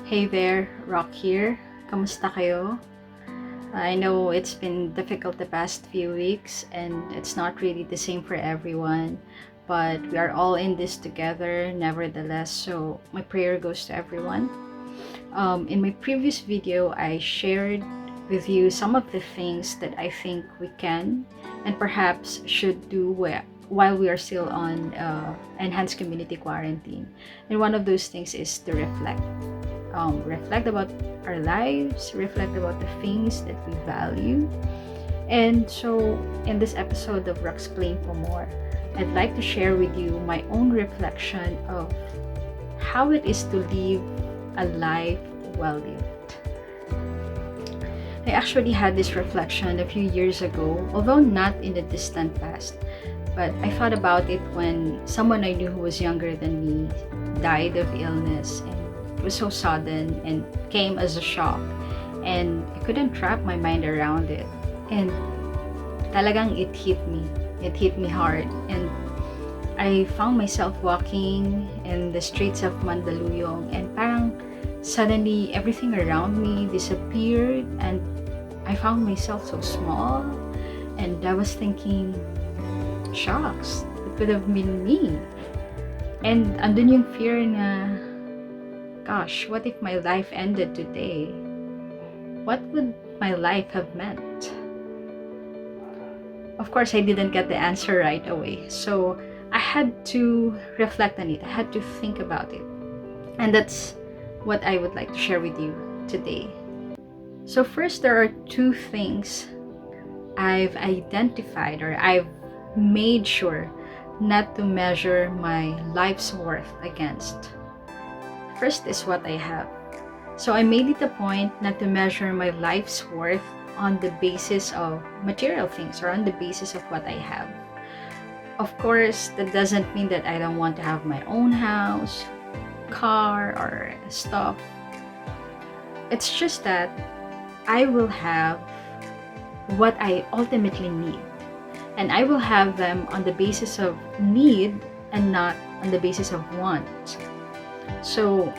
Hey there, Rock here. Kamusta kayo? I know it's been difficult the past few weeks and it's not really the same for everyone, but we are all in this together nevertheless, so my prayer goes to everyone. In my previous video, I shared with you some of the things that I think we can and perhaps should do while we are still on enhanced community quarantine. And one of those things is to reflect about our lives, reflect about the things that we value. And so, in this episode of Rock's Playing for More, I'd like to share with you my own reflection of how it is to live a life well lived. I actually had this reflection a few years ago, although not in the distant past, but I thought about it when someone I knew who was younger than me died of illness, and it was so sudden and came as a shock, and I couldn't wrap my mind around it. And talagang it hit me hard, and I found myself walking in the streets of Mandaluyong, and parang suddenly everything around me disappeared, and I found myself so small, and I was thinking, shucks, it could have been me. And andun yung fear na, gosh, what if my life ended today? What would my life have meant? Of course, I didn't get the answer right away, so I had to reflect on it. I had to think about it. And that's what I would like to share with you today. So first, there are two things I've identified, or I've made sure not to measure my life's worth against. First is what I have. So I made it a point not to measure my life's worth on the basis of material things or on the basis of what I have. Of course, that doesn't mean that I don't want to have my own house, car, or stuff. It's just that I will have what I ultimately need. And I will have them on the basis of need and not on the basis of want. So,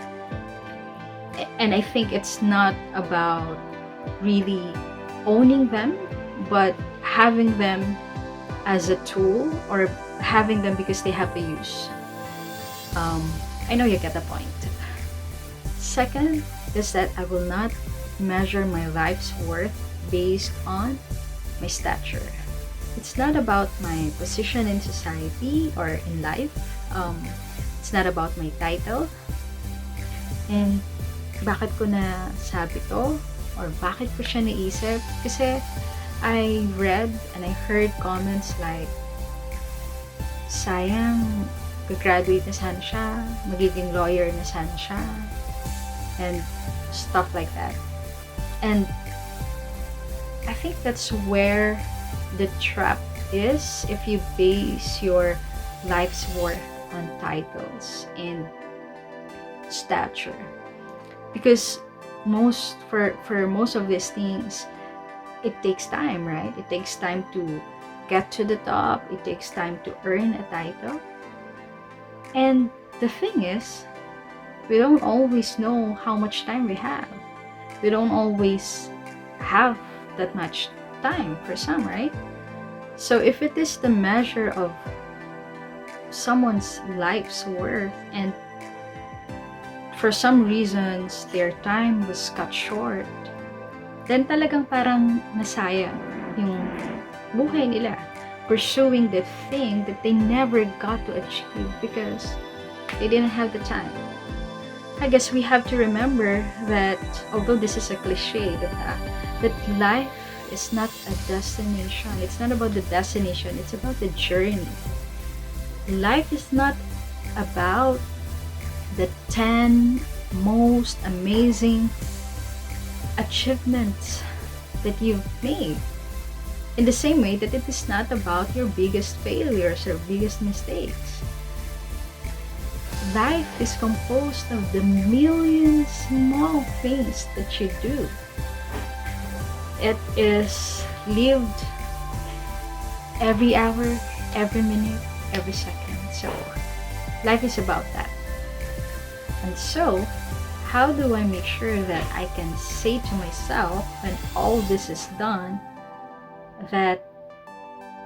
and I think it's not about really owning them, but having them as a tool, or having them because they have a use. I know you get the point. Second is that I will not measure my life's worth based on my stature. It's not about my position in society or in life. It's not about my title. And bakit ko na sabi to? Or bakit ko siya naisip? Kasi I read and I heard comments like, sayang, graduate na sana siya, magiging lawyer na sana siya, and stuff like that. And I think that's where the trap is if you base your life's worth on titles and stature. Because for most of these things, it takes time, right? It takes time to get to the top. It takes time to earn a title. And the thing is, we don't always know how much time we have. We don't always have that much time for some, right? So if it is the measure of someone's life's worth, and for some reasons their time was cut short, then talagang parang nasayang yung buhay nila pursuing the thing that they never got to achieve because they didn't have the time. I guess we have to remember that, although this is a cliche, that life is not a destination. It's not about the destination, it's about the journey. Life is not about the 10 most amazing achievements that you've made. In the same way that it is not about your biggest failures or biggest mistakes. Life is composed of the million small things that you do. It is lived every hour, every minute, every second. So life is about that. And so how do I make sure that I can say to myself when all this is done that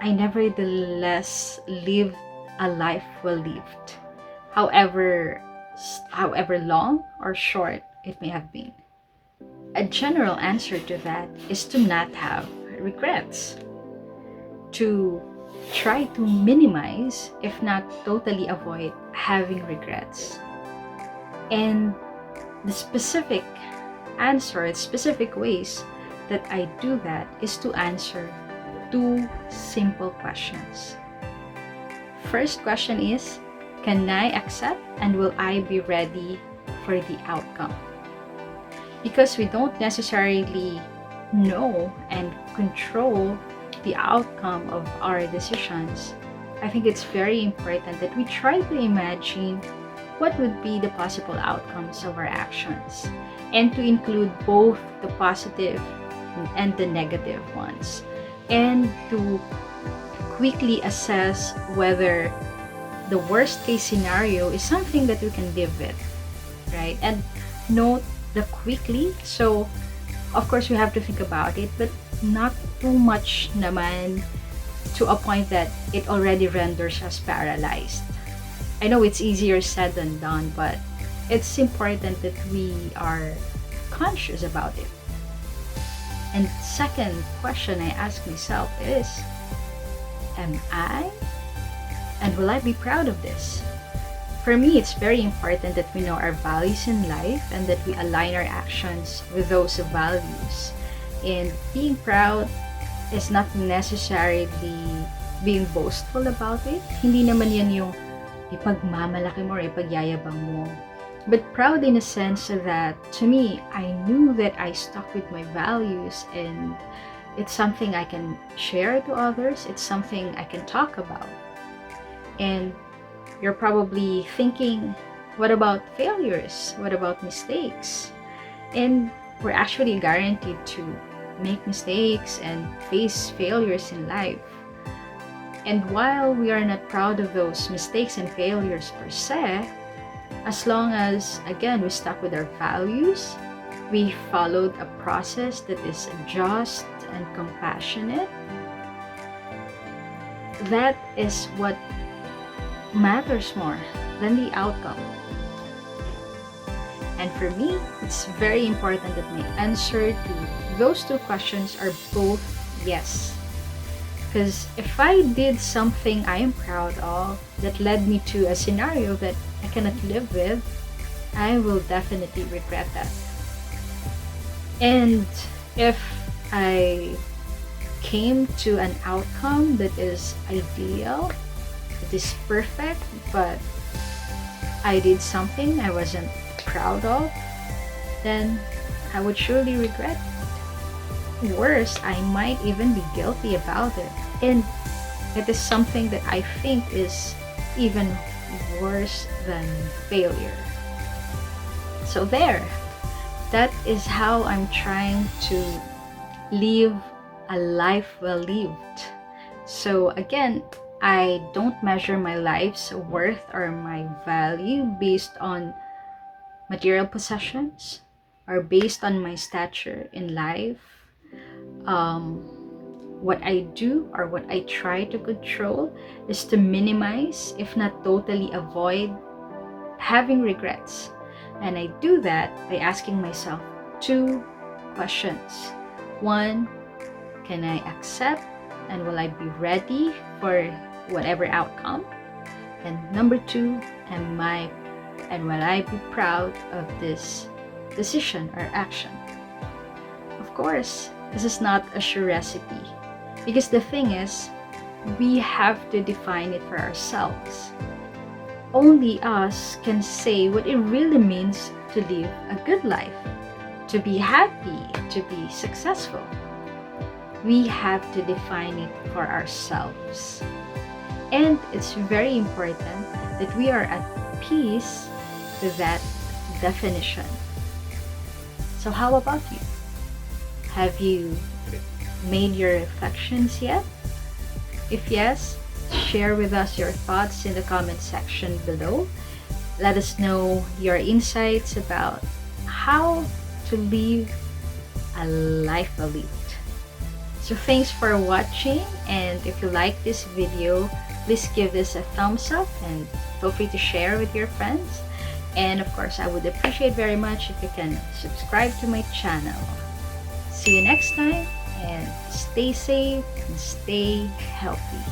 I nevertheless lived a life well lived, however long or short it may have been? A general answer to that is to not have regrets, to try to minimize, if not totally avoid, having regrets. And the specific answer, specific ways that I do that is to answer two simple questions. First question is, can I accept and will I be ready for the outcome? Because we don't necessarily know and control the outcome of our decisions, I think it's very important that we try to imagine what would be the possible outcomes of our actions, and to include both the positive and the negative ones, and to quickly assess whether the worst case scenario is something that we can live with, right? And note the quickly, so of course we have to think about it, but not too much naman to a point that it already renders us paralyzed. I know it's easier said than done, but it's important that we are conscious about it. And second question I ask myself is, am I? And will I be proud of this? For me, it's very important that we know our values in life and that we align our actions with those values. And being proud is not necessarily being boastful about it. Hindi naman yan yung ipagmamalaki mo or ipagyayabang mo. But proud in a sense that, to me, I knew that I stuck with my values and it's something I can share to others. It's something I can talk about. And you're probably thinking, what about failures? What about mistakes? And we're actually guaranteed to make mistakes and face failures in life. And while we are not proud of those mistakes and failures per se, as long as, again, we stuck with our values, we followed a process that is just and compassionate, that is what matters more than the outcome. And for me, it's very important that my answer to those two questions are both yes. Because if I did something I am proud of that led me to a scenario that I cannot live with, I will definitely regret that. And if I came to an outcome that is ideal, that is perfect, but I did something I wasn't proud of, then I would surely regret it. Worse, I might even be guilty about it. And it is something that I think is even worse than failure. So there, that is how I'm trying to live a life well lived. So again, I don't measure my life's worth or my value based on material possessions or based on my stature in life. What I do or what I try to control is to minimize, if not totally avoid, having regrets. And I do that by asking myself two questions. One, can I accept and will I be ready for whatever outcome? And number two, am I and will I be proud of this decision or action? Of course, this is not a sure recipe, because the thing is, we have to define it for ourselves. Only us can say what it really means to live a good life, to be happy, to be successful. We have to define it for ourselves. And it's very important that we are at peace with that definition. So how about you? Have you made your reflections yet? If yes, share with us your thoughts in the comment section below. Let us know your insights about how to live a life well lived. So thanks for watching, and if you like this video, please give this a thumbs up and feel free to share with your friends. And of course, I would appreciate very much if you can subscribe to my channel. See you next time, and stay safe and stay healthy.